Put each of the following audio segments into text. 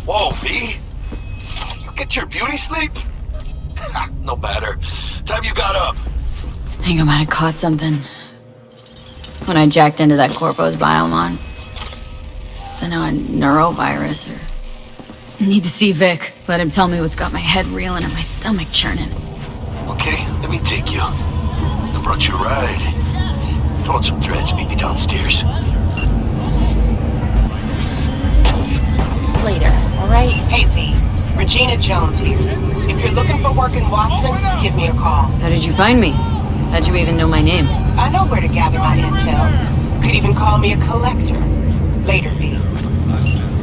Whoa, V? You get your beauty sleep? No matter. Time you got up. I think I might have caught something when I jacked into that Corpo's biomon. Dunno, a neurovirus or... Need to see Vic. Let him tell me what's got my head reeling and my stomach churning. Okay, let me take you. I brought you a ride. Throw on some threads, meet me downstairs. Later, alright? Hey, V. Regina Jones here. If you're looking for work in Watson, give me a call. How did you find me? How'd you even know my name? I know where to gather my intel. Could even call me a collector. Later, V.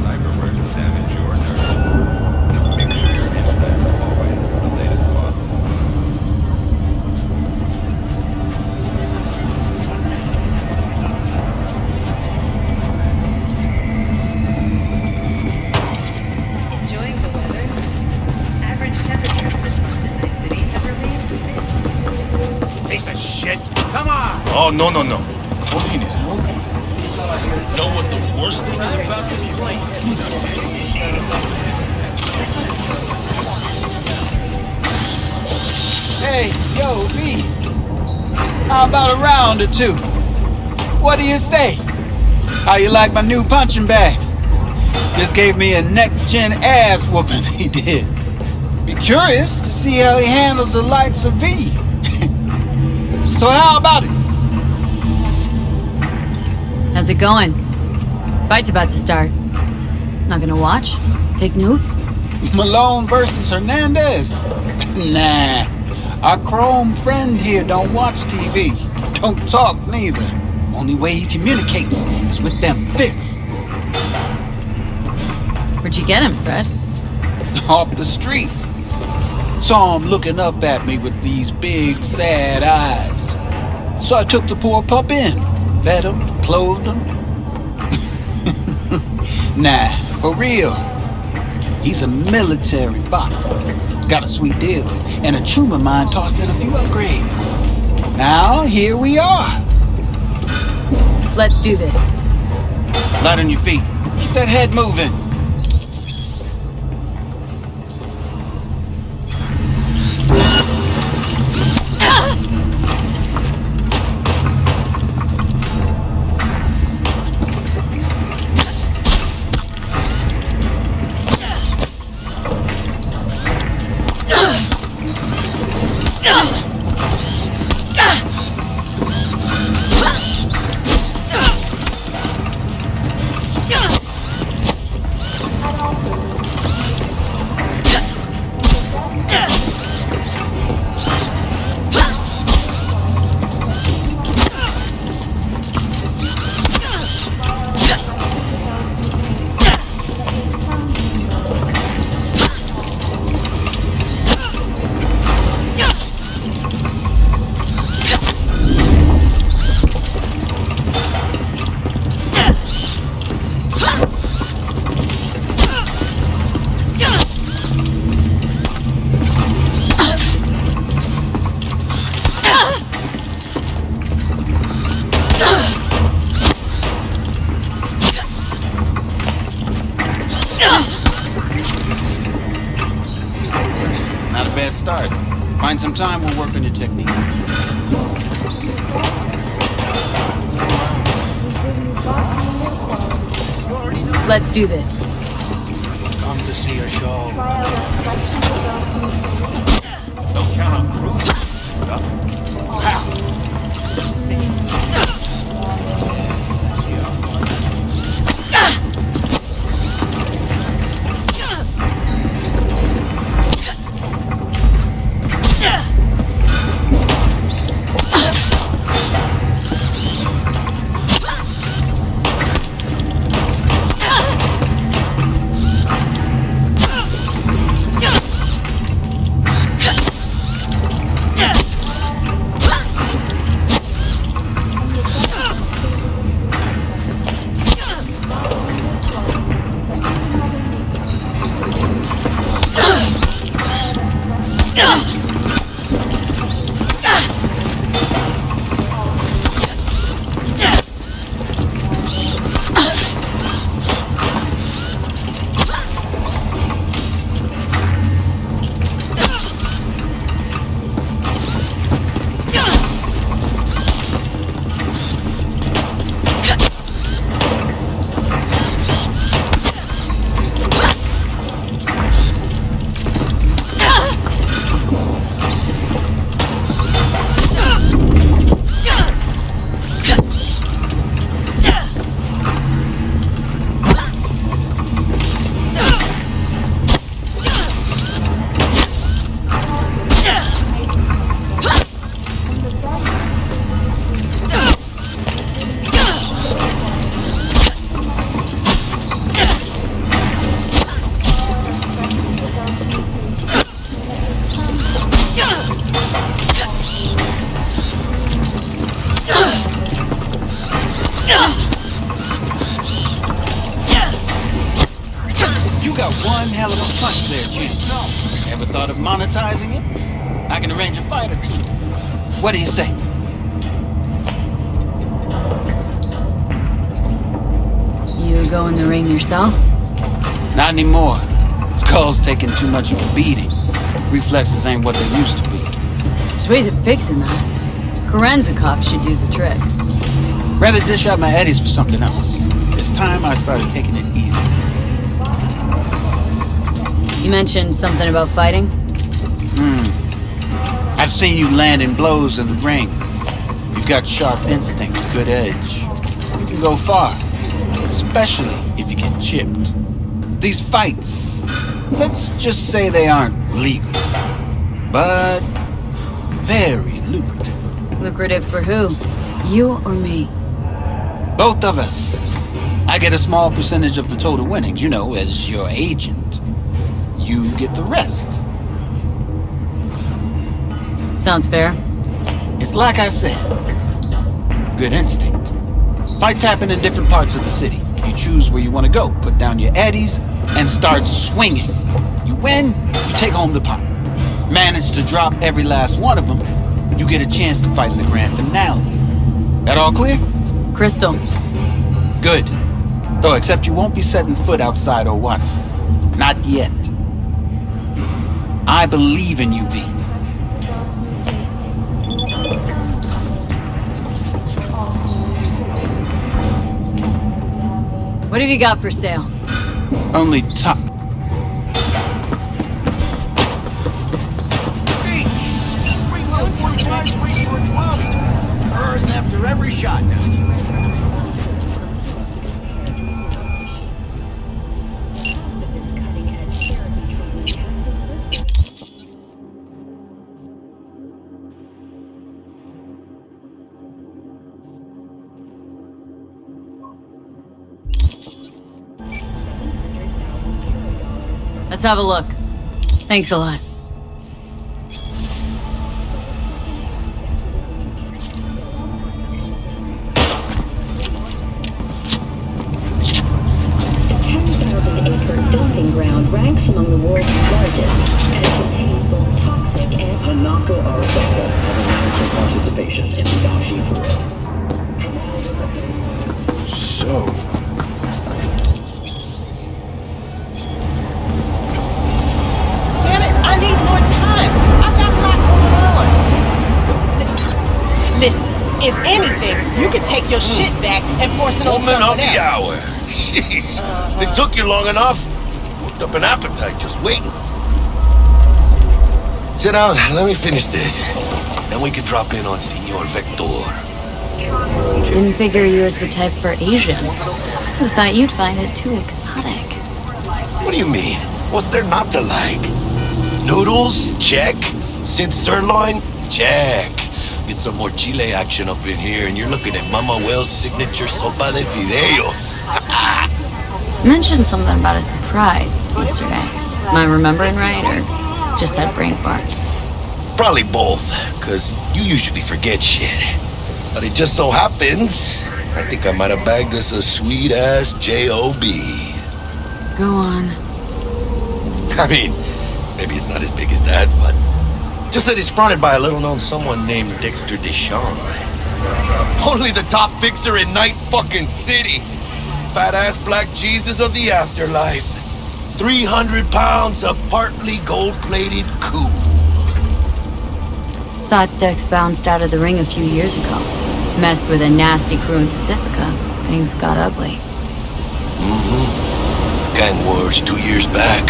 Cyberpunk damage your nerves. Make sure you're inside the hallway for the latest model. Enjoying the weather? Average temperatures this month in my city have remained the same. Piece of shit. Come on. Oh, no. Fourteen is no good. Know what the worst thing is about this place? Hey, yo, V. How about a round or two? What do you say? How you like my new punching bag? Just gave me a next-gen ass whooping, he did. Be curious to see how he handles the likes of V. So how about it? How's it going? Fight's about to start. Not gonna watch? Take notes? Malone versus Hernandez? Nah. Our chrome friend here don't watch TV. Don't talk neither. Only way he communicates is with them fists. Where'd you get him, Fred? Off the street. Saw him looking up at me with these big, sad eyes. So I took the poor pup in. Fed him, clothed him. Nah, for real. He's a military bot. Got a sweet deal, and a tumor mine tossed in a few upgrades. Now, here we are. Let's do this. Light on your feet. Keep that head moving. Not a bad start. Find some time, we'll work on your technique. Let's do this. Come to see a show. Don't count on cruise. got one hell of a punch there, Chin. Ever thought of monetizing it? I can arrange a fight or two. What do you say? You go in the ring yourself? Not anymore. Skull's taking too much of a beating. Reflexes ain't what they used to be. There's ways of fixing that. Korenzikov should do the trick. Rather dish out my eddies for something else. It's time I started taking it easy. You mentioned something about fighting? I've seen you landing blows in the ring. You've got sharp instinct, good edge. You can go far, especially if you get chipped. These fights, let's just say they aren't legal, but very lucrative. Lucrative for who? You or me? Both of us. I get a small percentage of the total winnings, you know, as your agent. You get the rest. Sounds fair. It's like I said, good instinct. Fights happen in different parts of the city. You choose where you want to go, put down your eddies, and start swinging. You win, you take home the pot. Manage to drop every last one of them, you get a chance to fight in the grand finale. That all clear? Crystal. Good. Oh, except you won't be setting foot outside or what? Not yet. I believe in you, V. What have you got for sale? Only top. After every shot now. Let's have a look. Thanks a lot. Dumping ground ranks among the world's largest, and it contains both toxic and Hanako Arasaka has announced her participation in the Dashi parade. So. Damn it, I need more time. I've got a lot going on. Listen, if anything, you can take your shit back and force it on Woman of someone the else. hour. Jeez. It took you long enough. Worked up an appetite just waiting. Sit down, let me finish this. Then we can drop in on Senor Vector. Didn't figure you as the type for Asian. I thought you'd find it too exotic. What do you mean? What's there not to like? Noodles? Check. Synth sirloin? Check. Get some more chile action up in here, and you're looking at Mama Well's signature sopa de fideos. You mentioned something about a surprise yesterday. Am I remembering right, or just had brain fart? Probably both, because you usually forget shit. But it just so happens, I think I might have bagged us a sweet-ass J.O.B. Go on. I mean, maybe it's not as big as that, but just that it's fronted by a little-known someone named Dexter Deshawn. Only the top fixer in Night fucking City. Fat-ass black Jesus of the afterlife. 300 pounds of partly gold-plated coup. Thought Dex bounced out of the ring a few years ago. Messed with a nasty crew in Pacifica. Things got ugly. Gang wars 2 years back.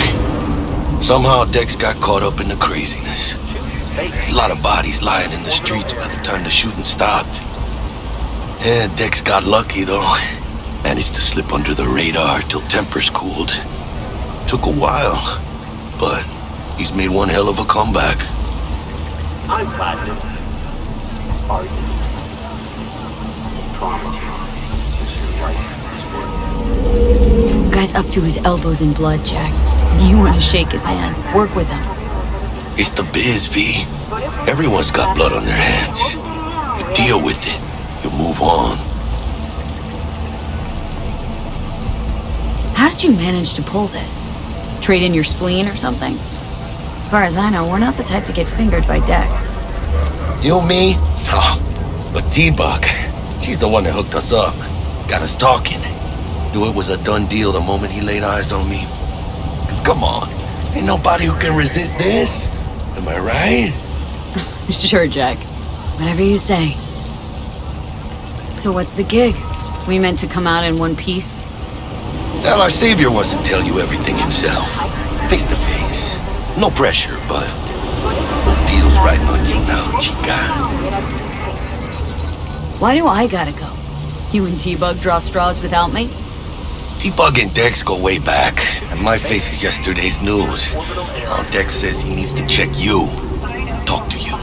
Somehow Dex got caught up in the craziness. A lot of bodies lying in the streets by the time the shooting stopped. Yeah, Dex got lucky though. Managed to slip under the radar till tempers cooled. Took a while, but he's made one hell of a comeback. I'm Platinum. Are you? Guy's up to his elbows in blood, Jack. You want to shake his hand. Work with him. It's the biz, V. Everyone's got blood on their hands. You deal with it. You move on. How did you manage to pull this? Trade in your spleen or something? As far as I know, we're not the type to get fingered by Dex. You, me? Oh, but T-Bug, she's the one that hooked us up. Got us talking. Knew it was a done deal the moment he laid eyes on me. Cause come on, ain't nobody who can resist this. Am I right? Sure, Jack. Whatever you say. So what's the gig? We meant to come out in one piece? Well, our savior wants to tell you everything himself. Face to face. No pressure, but deal's riding on you now, chica. Why do I gotta go? You and T-Bug draw straws without me? T-Bug and Dex go way back, and my face is yesterday's news. Now Dex says he needs to check you. Talk to you.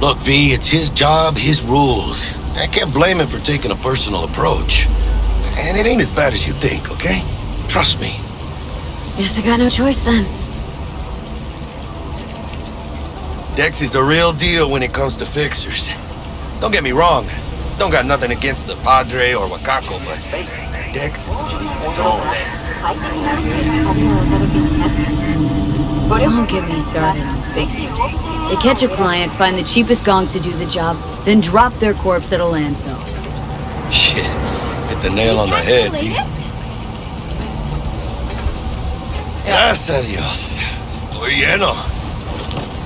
Look, V, it's his job, his rules. I can't blame him for taking a personal approach. And it ain't as bad as you think, okay? Trust me. Guess I got no choice then. Dex is a real deal when it comes to fixers. Don't get me wrong. Don't got nothing against the Padre or Wakako, but Dex is Don't get me started on fixers. They catch a client, find the cheapest gonk to do the job, then drop their corpse at a landfill. Shit. Hit the nail on the head, V. Gracias a Dios. Estoy lleno.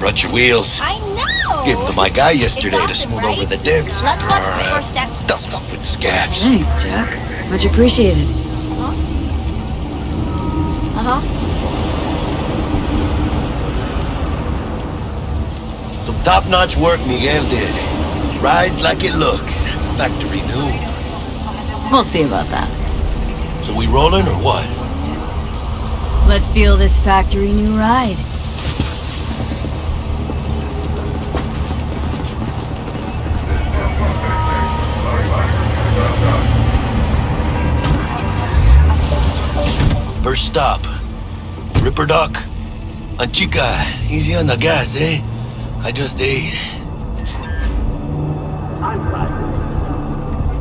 Brought your wheels. I know! Gave them to my guy yesterday to smooth over the dents. Let's watch the first step. Dust up with the scabs. Thanks, Jack. Much appreciated. Some top-notch work Miguel did. Rides like it looks. Factory new. We'll see about that. So we rolling or what? Let's feel this factory new ride. First stop. Ripper Duck. And chica, easy on the gas, eh? I just ate.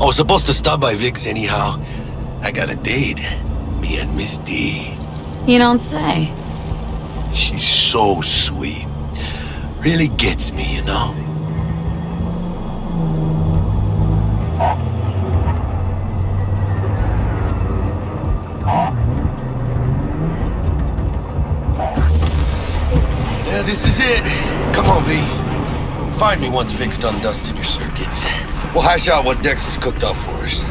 I was supposed to stop by Vic's anyhow. I got a date. Me and Miss D. You don't say. She's so sweet. Really gets me, you know? Yeah, this is it. Come on, V. Find me once Vic's done dusting your circuits. We'll hash out what Dex has cooked up for us.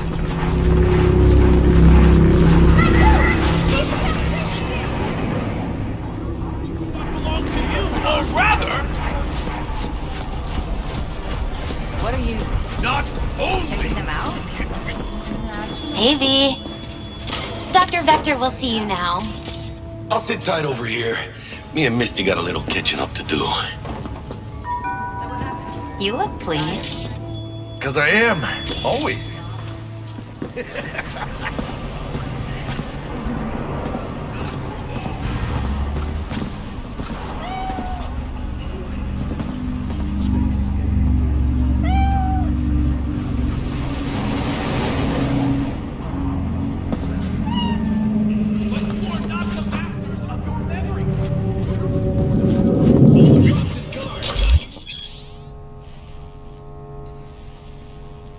Or rather, What are you not checking only them out? Hey, V. Dr. Vector will see you now. I'll sit tight over here. Me and Misty got a little catching up to do. You look pleased. 'Cause I am. Always.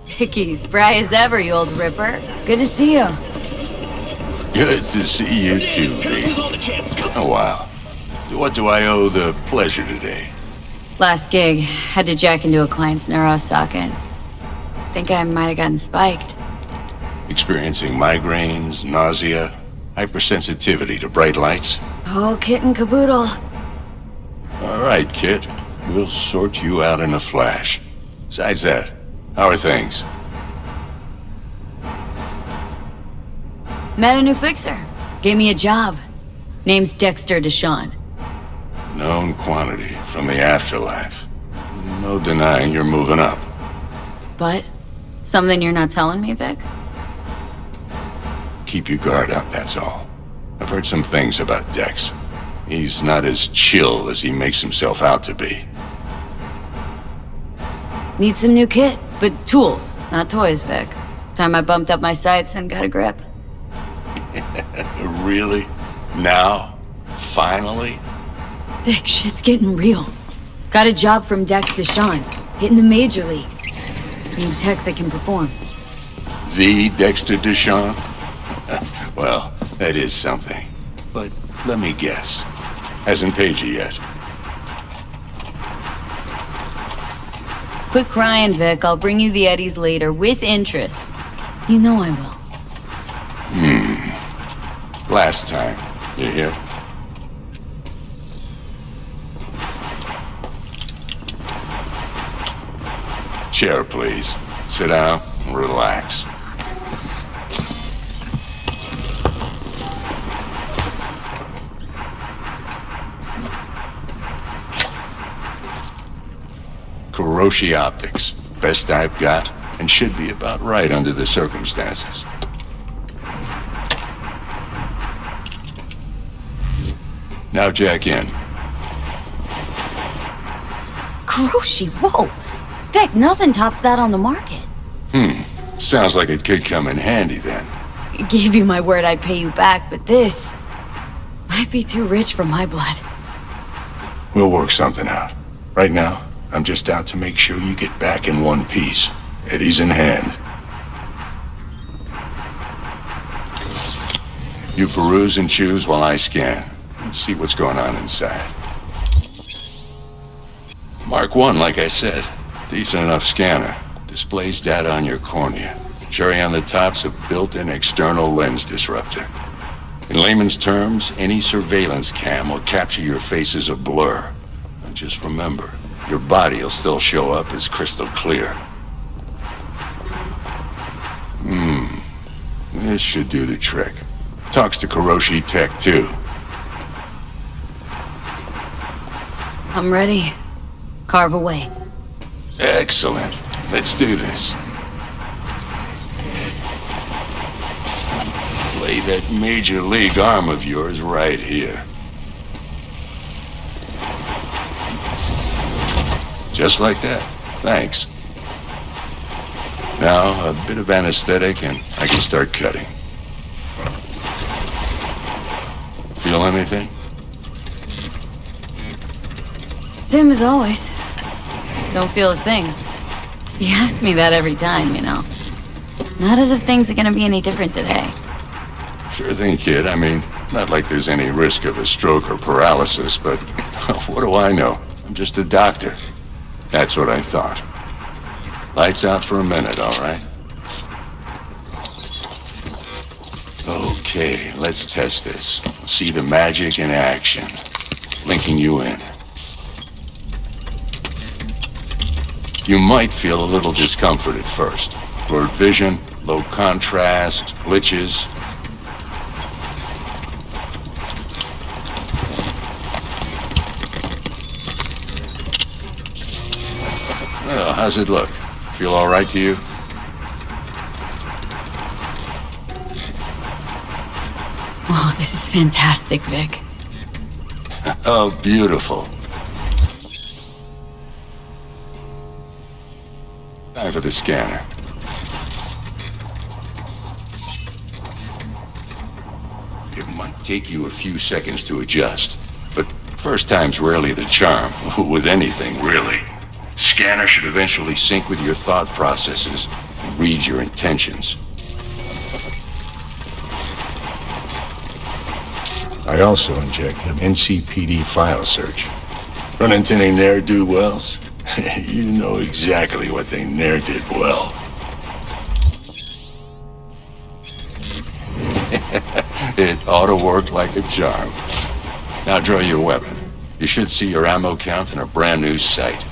Hickey, spry as ever, you old ripper. Good to see you. Good to see you too, V. Oh, wow. What do I owe the pleasure today? Last gig, had to jack into a client's neuro socket. Think I might have gotten spiked. Experiencing migraines, nausea, hypersensitivity to bright lights? Oh, kit and caboodle. All right, kid. We'll sort you out in a flash. Besides that, how are things? Met a new fixer. Gave me a job. Name's Dexter Deshawn. Known quantity from the afterlife. No denying you're moving up. But something you're not telling me, Vic? Keep your guard up, that's all. I've heard some things about Dex. He's not as chill as he makes himself out to be. Need some new kit, but tools, not toys, Vic. Time I bumped up my sights and got a grip. Really? Now? Finally? Vic, shit's getting real. Got a job from Dexter, hitting the major leagues. Need tech that can perform. The Dexter Deshawn? Well, that is something. But let me guess. Hasn't paid you yet. Quit crying, Vic. I'll bring you the Eddies later, with interest. You know I will. Last time. You hear? Chair, please. Sit down and relax. Kuroshi Optics. Best I've got, and should be about right under the circumstances. Now jack in. Kuroshi, whoa! Vic, nothing tops that on the market. Sounds like it could come in handy then. I gave you my word I'd pay you back, but this might be too rich for my blood. We'll work something out. Right now, I'm just out to make sure you get back in one piece. Eddie's in hand. You peruse and choose while I scan. See what's going on inside. Mark 1, like I said. Decent enough scanner. Displays data on your cornea. Cherry on the top's a built-in external lens disruptor. In layman's terms, any surveillance cam will capture your face as a blur. And just remember, your body will still show up as crystal clear. This should do the trick. Talks to Kuroshi Tech, too. I'm ready. Carve away. Excellent. Let's do this. Lay that major league arm of yours right here. Just like that. Thanks. Now, a bit of anesthetic and I can start cutting. Feel anything? Same as always. Don't feel a thing. You ask me that every time, you know. Not as if things are gonna be any different today. Sure thing, kid. I mean, not like there's any risk of a stroke or paralysis, but what do I know? I'm just a doctor. That's what I thought. Lights out for a minute, all right? Okay, let's test this. See the magic in action. Linking you in. You might feel a little discomfort at first. Blurred vision, low contrast, glitches. Well, how's it look? Feel all right to you? Oh, this is fantastic, Vic. Oh, beautiful. Time for the scanner. It might take you a few seconds to adjust, but first time's rarely the charm, with anything, really. Scanner should eventually sync with your thought processes and read your intentions. I also inject an NCPD file search. Run into any ne'er-do-wells? You know exactly what they ne'er did well. It ought to work like a charm. Now draw your weapon. You should see your ammo count in a brand new sight.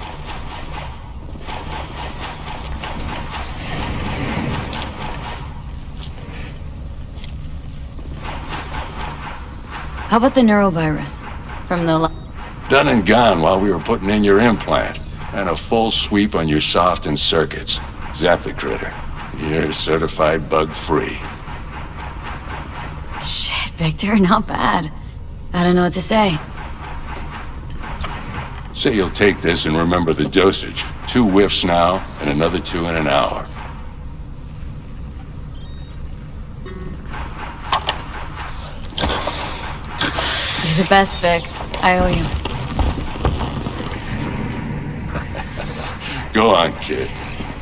How about the neurovirus? From the... Done and gone while we were putting in your implant. And a full sweep on your soft and circuits. Zap the critter. You're certified bug-free. Shit, Victor, not bad. I don't know what to say. Say you'll take this and remember the dosage. 2 whiffs now, and another 2 in an hour. your best, Vic. I owe you. Go on, kid.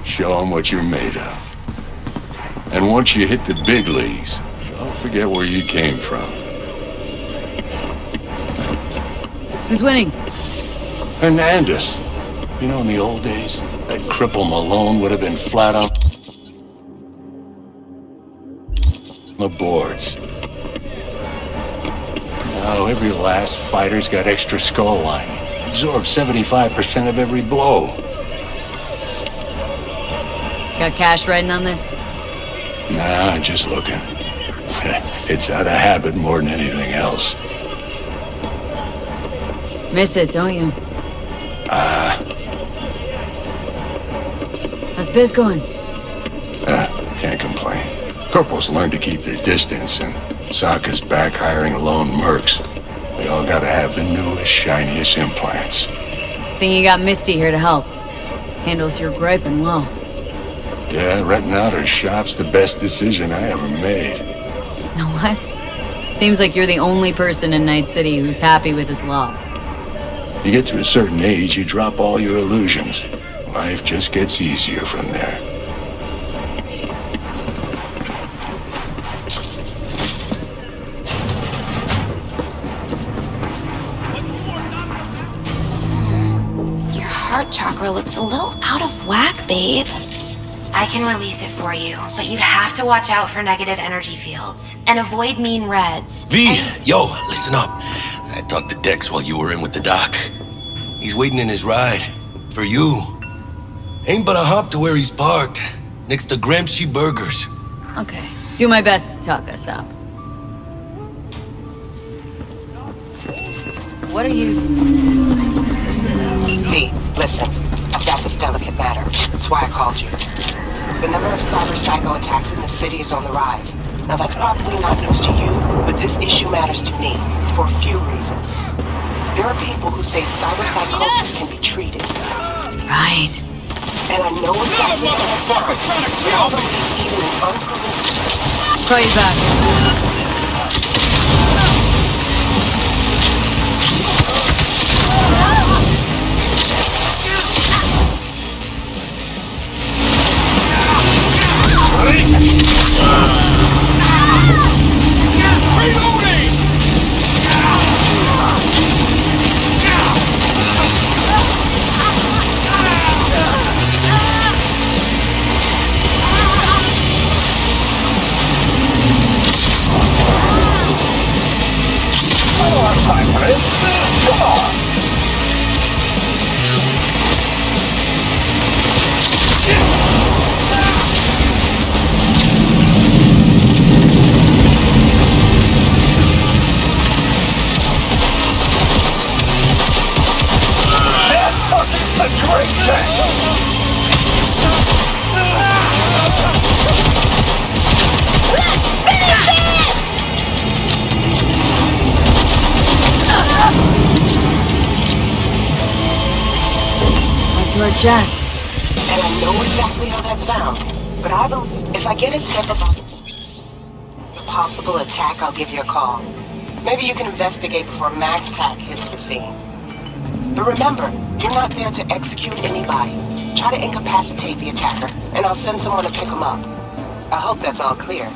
Show them what you're made of. And once you hit the big leagues, don't forget where you came from. Who's winning? Hernandez. You know, in the old days, that cripple Malone would have been flat on the boards. Now every last fighter's got extra skull lining. Absorbs 75% of every blow. Got cash riding on this? Nah, I'm just looking. It's out of habit more than anything else. Miss it, don't you? How's biz going? Can't complain. Corporals learn to keep their distance, and Sokka's back hiring lone mercs. We all gotta have the newest, shiniest implants. Think you got Misty here to help. Handles your griping well. Yeah, renting out her shop's the best decision I ever made. Know what? Seems like you're the only person in Night City who's happy with his lot. You get to a certain age, you drop all your illusions. Life just gets easier from there. Your heart chakra looks a little out of whack, babe. I can release it for you, but you'd have to watch out for negative energy fields and avoid mean reds. V, yo, listen up. I talked to Dex while you were in with the doc. He's waiting in his ride. For you. Ain't but a hop to where he's parked. Next to Gramsci Burgers. Okay. Do my best to talk us up. What are you... V, listen. I've got this delicate matter. That's why I called you. The number of cyber psycho attacks in the city is on the rise. Now that's probably not news to you, but this issue matters to me for a few reasons. There are people who say cyber psychosis can be treated. Right. And I know exactly how that sounds, but I believe even an unproven... Call you back. Chat. And I know exactly how that sounds, but I believe if I get a tip about a possible attack, I'll give you a call. Maybe you can investigate before Max Tack hits the scene. But remember, you're not there to execute anybody. Try to incapacitate the attacker, and I'll send someone to pick him up. I hope that's all clear.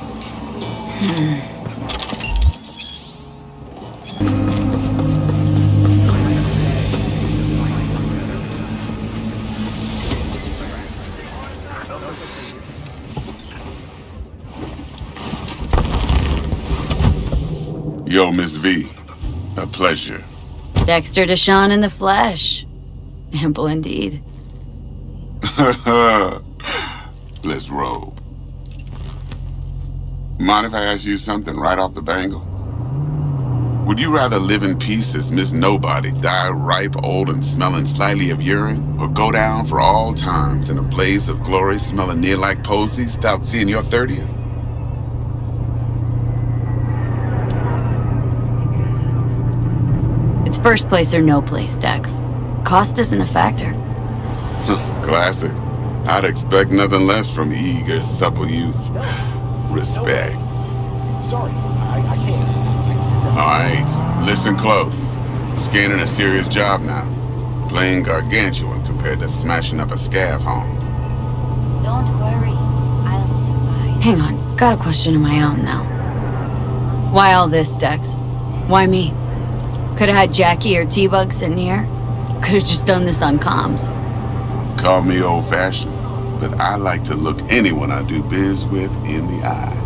Yo, Miss V. A pleasure. Dexter Deshawn in the flesh. Ample indeed. Let's roll. Mind if I ask you something right off the bangle? Would you rather live in peace as Miss Nobody, die ripe, old, and smelling slightly of urine, or go down for all times in a blaze of glory smelling near like posies without seeing your 30th? It's first place or no place, Dex. Cost isn't a factor. Classic. I'd expect nothing less from eager, supple youth. Respect. Sorry, I can't. Alright, listen close. Scanning a serious job now. Playing gargantuan compared to smashing up a scav home. Don't worry, I'll survive. Hang on, got a question of my own now. Why all this, Dex? Why me? Could've had Jackie or T-Bug sitting here. Could've just done this on comms. Call me old-fashioned, but I like to look anyone I do biz with in the eye.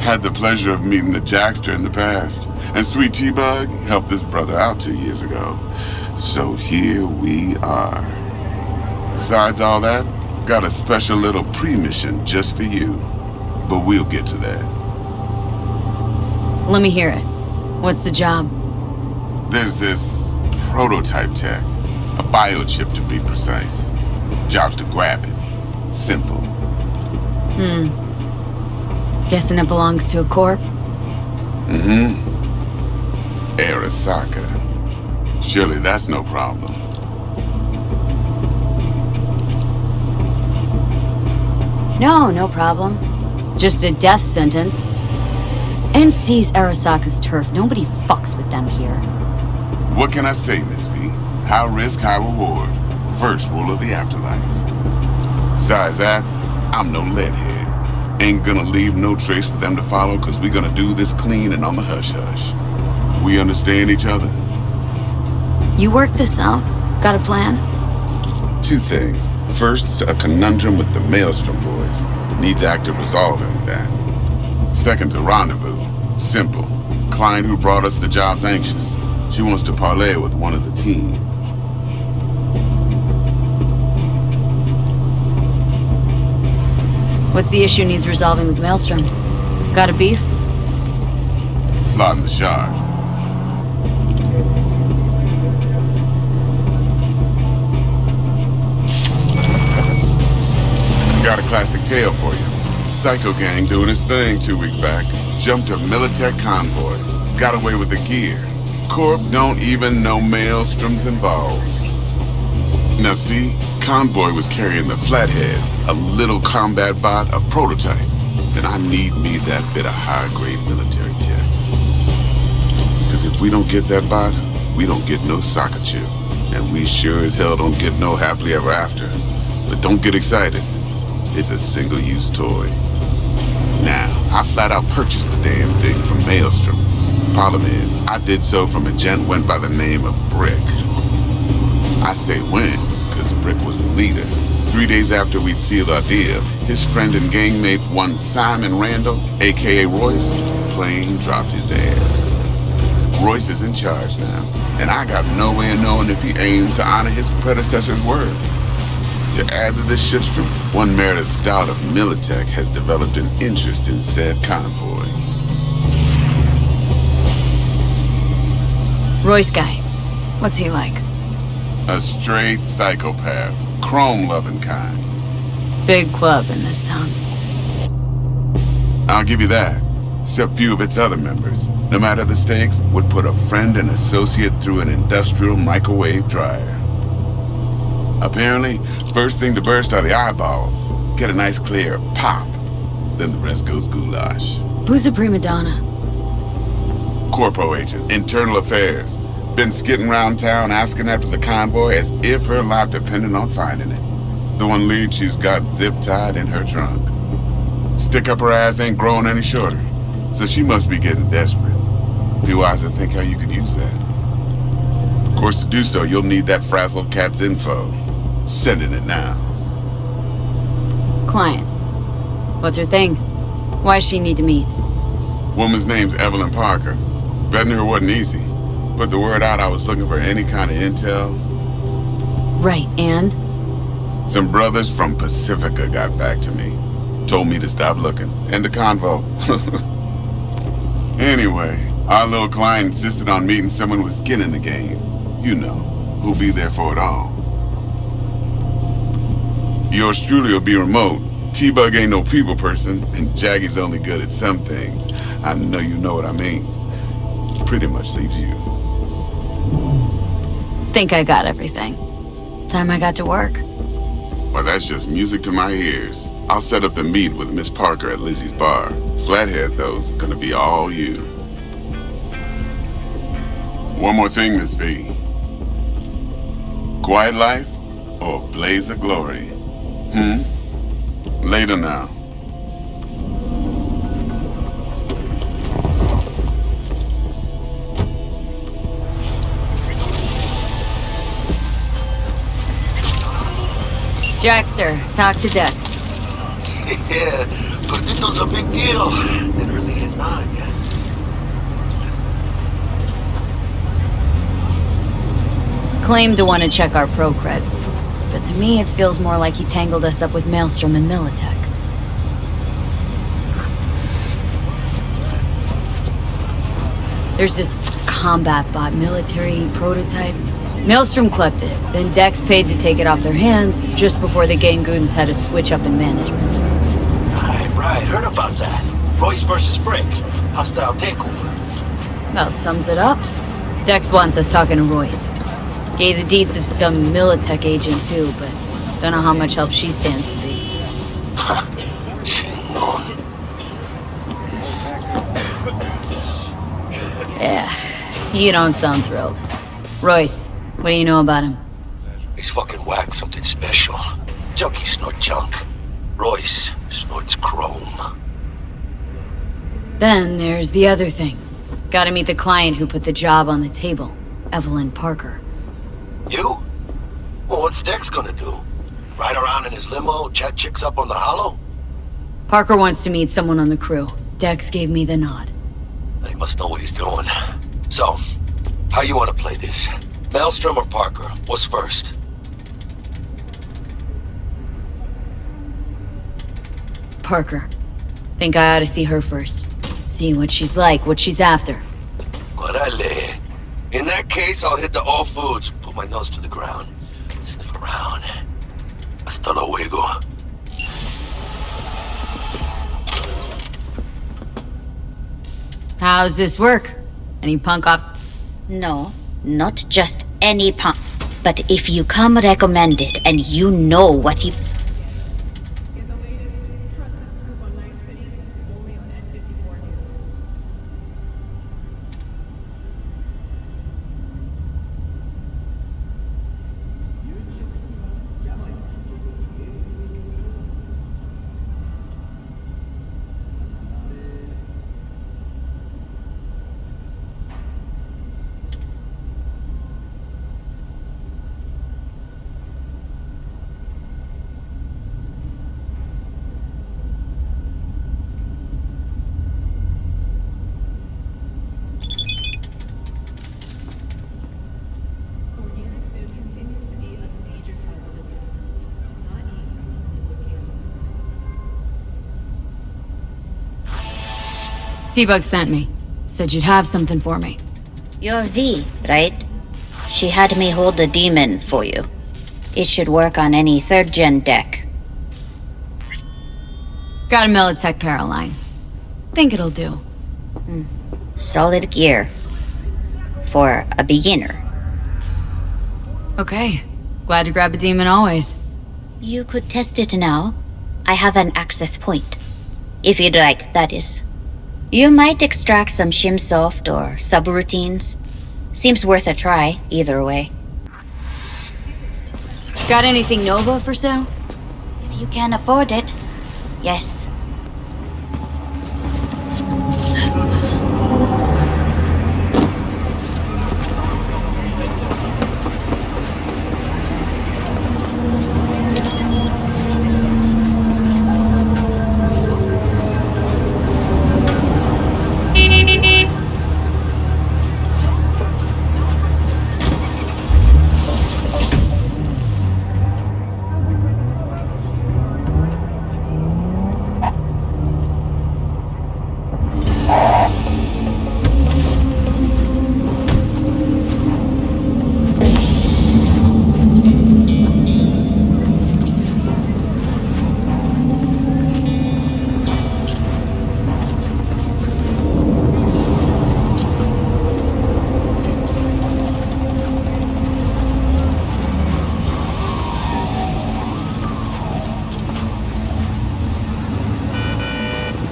Had the pleasure of meeting the Jackster in the past, and Sweet T-Bug helped this brother out 2 years ago. So here we are. Besides all that, got a special little pre-mission just for you. But we'll get to that. Let me hear it. What's the job? There's this prototype tech, a biochip to be precise. Job's to grab it. Simple. Guessing it belongs to a corp? Arasaka. Surely that's no problem. No problem. Just a death sentence. NC's Arasaka's turf. Nobody fucks with them here. What can I say, Miss V? High risk, high reward. First rule of the afterlife. Besides that, I'm no leadhead. Ain't gonna leave no trace for them to follow, cause we gonna do this clean and on the hush-hush. We understand each other? You work this out? Got a plan? Two things. First, a conundrum with the Maelstrom boys. Needs active resolving, that. Second, a rendezvous. Simple. Client who brought us the job's anxious. She wants to parlay with one of the team. What's the issue needs resolving with Maelstrom? Got a beef? Slot in the shard. Got a classic tale for you. Psycho gang doing his thing 2 weeks back. Jumped a Militech convoy. Got away with the gear. Corp don't even know Maelstrom's involved. Now see, convoy was carrying the Flathead, a little combat bot, a prototype. Then I need me that bit of high-grade military tech. Cause if we don't get that bot, we don't get no soccer chip. And we sure as hell don't get no happily ever after. But don't get excited. It's a single-use toy. Now, I flat out purchased the damn thing from Maelstrom. Problem is, I did so from a gent went by the name of Brick. I say when, cause Brick was the leader. 3 days after we'd sealed our deal, his friend and gangmate, one Simon Randall, aka Royce, plain dropped his ass. Royce is in charge now, and I got no way of knowing if he aims to honor his predecessor's word. To add to this shitstorm, one Meredith Stout of Militech has developed an interest in said convoy. Royce guy. What's he like? A straight psychopath, chrome-loving kind. Big club in this town. I'll give you that. Except few of its other members, no matter the stakes, would put a friend and associate through an industrial microwave dryer. Apparently, first thing to burst are the eyeballs. Get a nice clear pop. Then the rest goes goulash. Who's the prima donna? Corpo agent, internal affairs. Been skidding around town asking after the convoy as if her life depended on finding it. The one lead she's got zip-tied in her trunk. Stick up her ass ain't growing any shorter, so she must be getting desperate. Be wise to think how you could use that. Of course, to do so, you'll need that frazzled cat's info. Sending it now. Client. What's her thing? Why's she need to meet? Woman's name's Evelyn Parker. Betting her wasn't easy. Put the word out I was looking for any kind of intel. Right, and? Some brothers from Pacifica got back to me. Told me to stop looking. End of convo. Anyway, our little client insisted on meeting someone with skin in the game. You know, who'll be there for it all. Yours truly will be remote. T-Bug ain't no people person, and Jaggy's only good at some things. I know you know what I mean. Pretty much leaves you. Think I got everything. Time I got to work. Well, that's just music to my ears. I'll set up the meet with Miss Parker at Lizzie's bar. Flathead, though's gonna be all you. One more thing, Miss V. Quiet life or blaze of glory? Later now. Dexter, talk to Dex. Yeah, Gordito's a big deal. Literally at 9 yet. Claimed to want to check our pro cred, but to me it feels more like he tangled us up with Maelstrom and Militech. There's this combat bot military prototype. Maelstrom clept it, then Dex paid to take it off their hands just before the Gangoons had a switch up in management. Right, heard about that. Royce versus Brick. Hostile takeover. Well, it sums it up. Dex wants us talking to Royce. Gave the deeds of some Militech agent too, but don't know how much help she stands to be. Yeah, you don't sound thrilled. Royce, what do you know about him? He's fucking whack, something special. Junkies snort junk. Royce snorts chrome. Then there's the other thing. Gotta meet the client who put the job on the table, Evelyn Parker. You? Well, what's Dex gonna do? Ride around in his limo, chat chicks up on the hollow? Parker wants to meet someone on the crew. Dex gave me the nod. He must know what he's doing. So, how you want to play this? Maelstrom or Parker? What's first? Parker. Think I ought to see her first. See what she's like, what she's after. Orale. In that case, I'll hit the all foods, put my nose to the ground, sniff around. Hasta luego. How's this work? Any punk off? No, not just any punk. But if you come recommended and you know what you... T-Bug sent me. Said you'd have something for me. You're V, right? She had me hold the demon for you. It should work on any 3rd gen deck. Got a Militech Paraline. Think it'll do. Solid gear. For a beginner. Okay. Glad to grab a demon always. You could test it now. I have an access point. If you'd like, that is. You might extract some shimsoft or subroutines. Seems worth a try, either way. Got anything Nova for sale? If you can afford it, yes.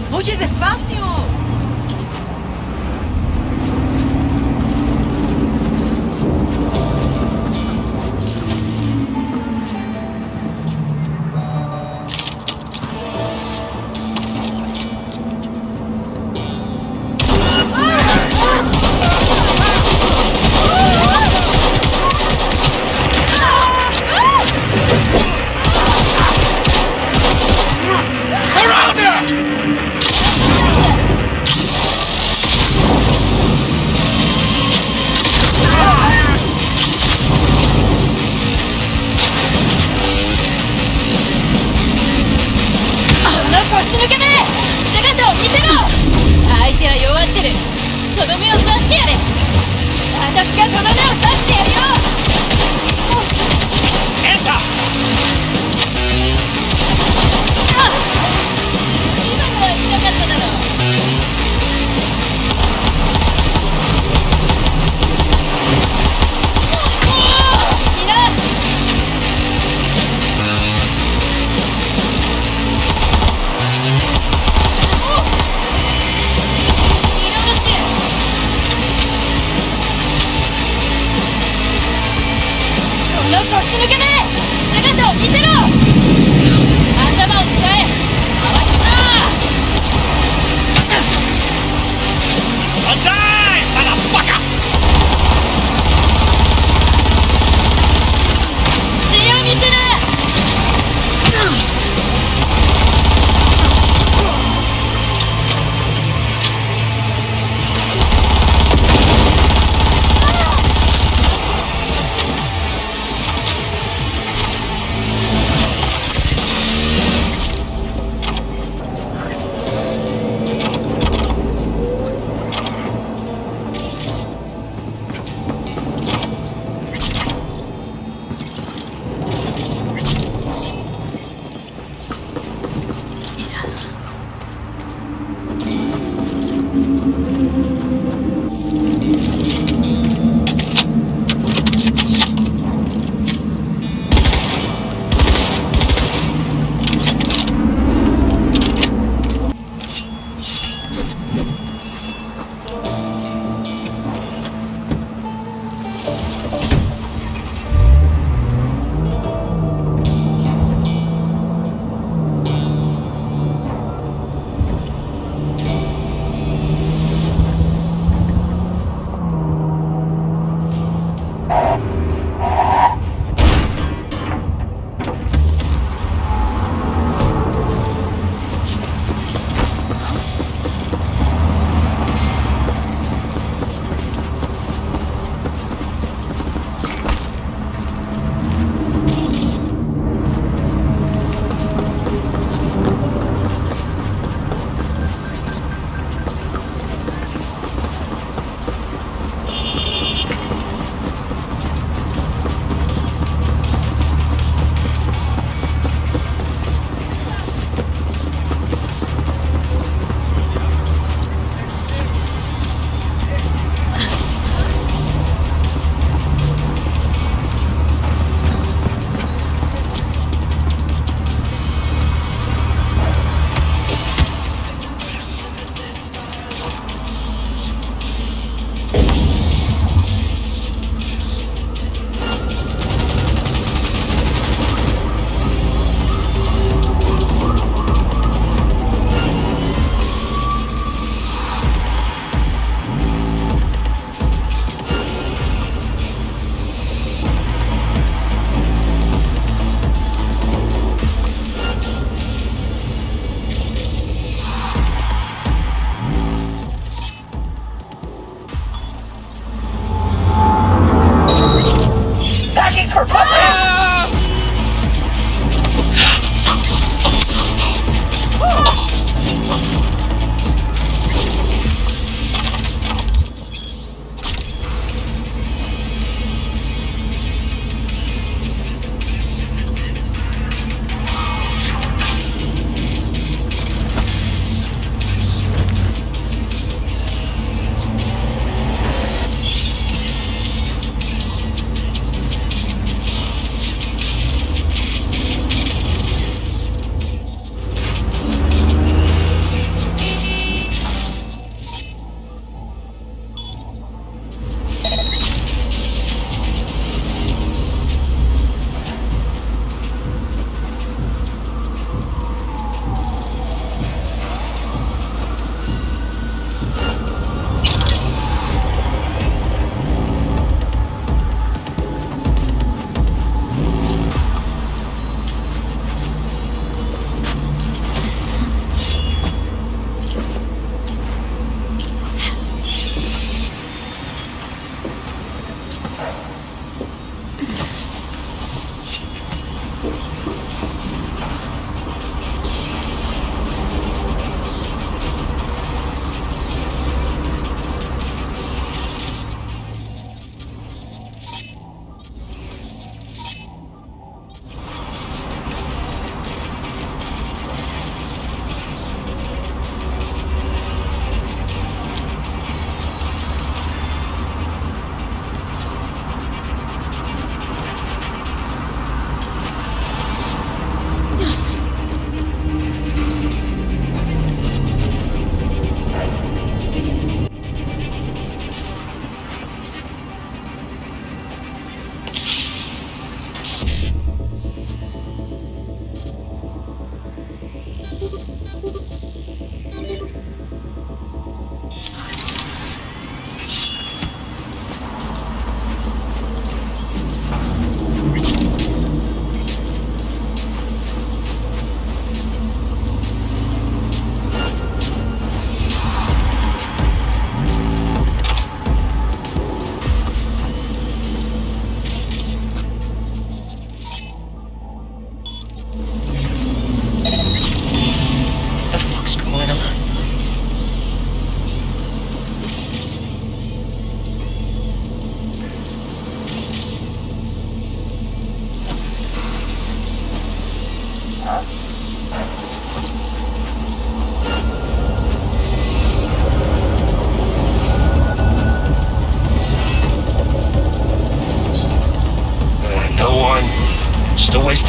Oye, despacio. What the fuck's going on?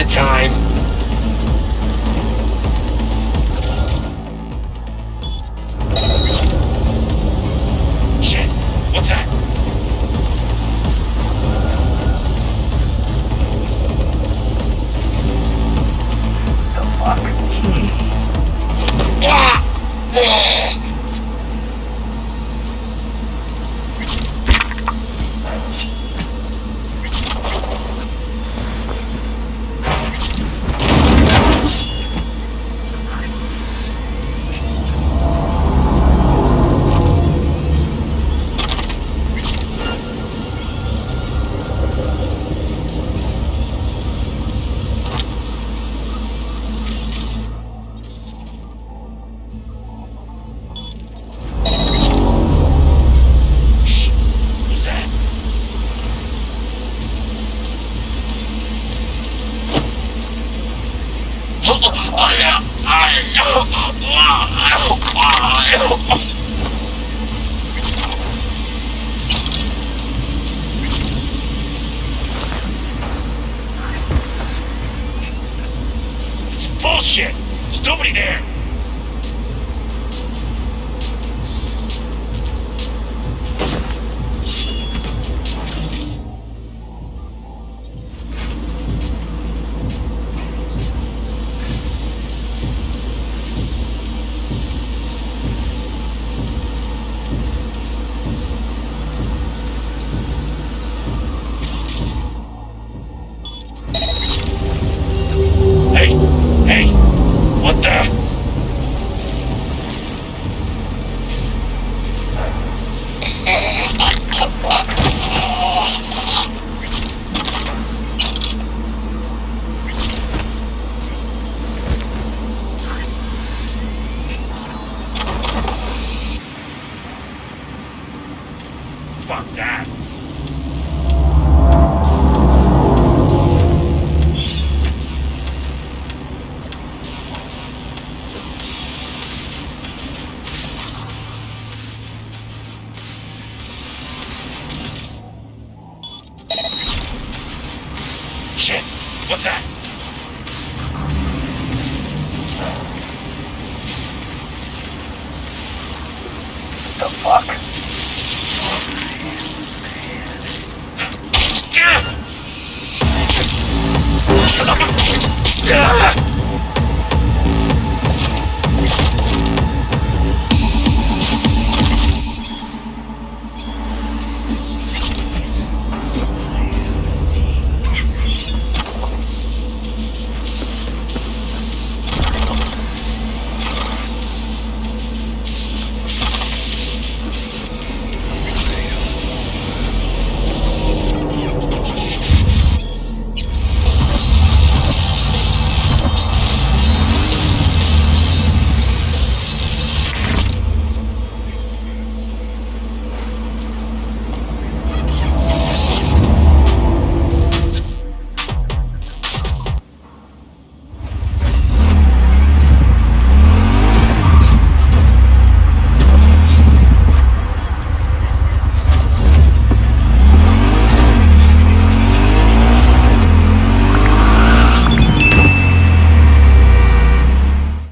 time. Shit, what's that? What's that? It's bullshit! There's nobody there! Hey! Hey! What the? Fuck that. Shit, what's that? The fuck?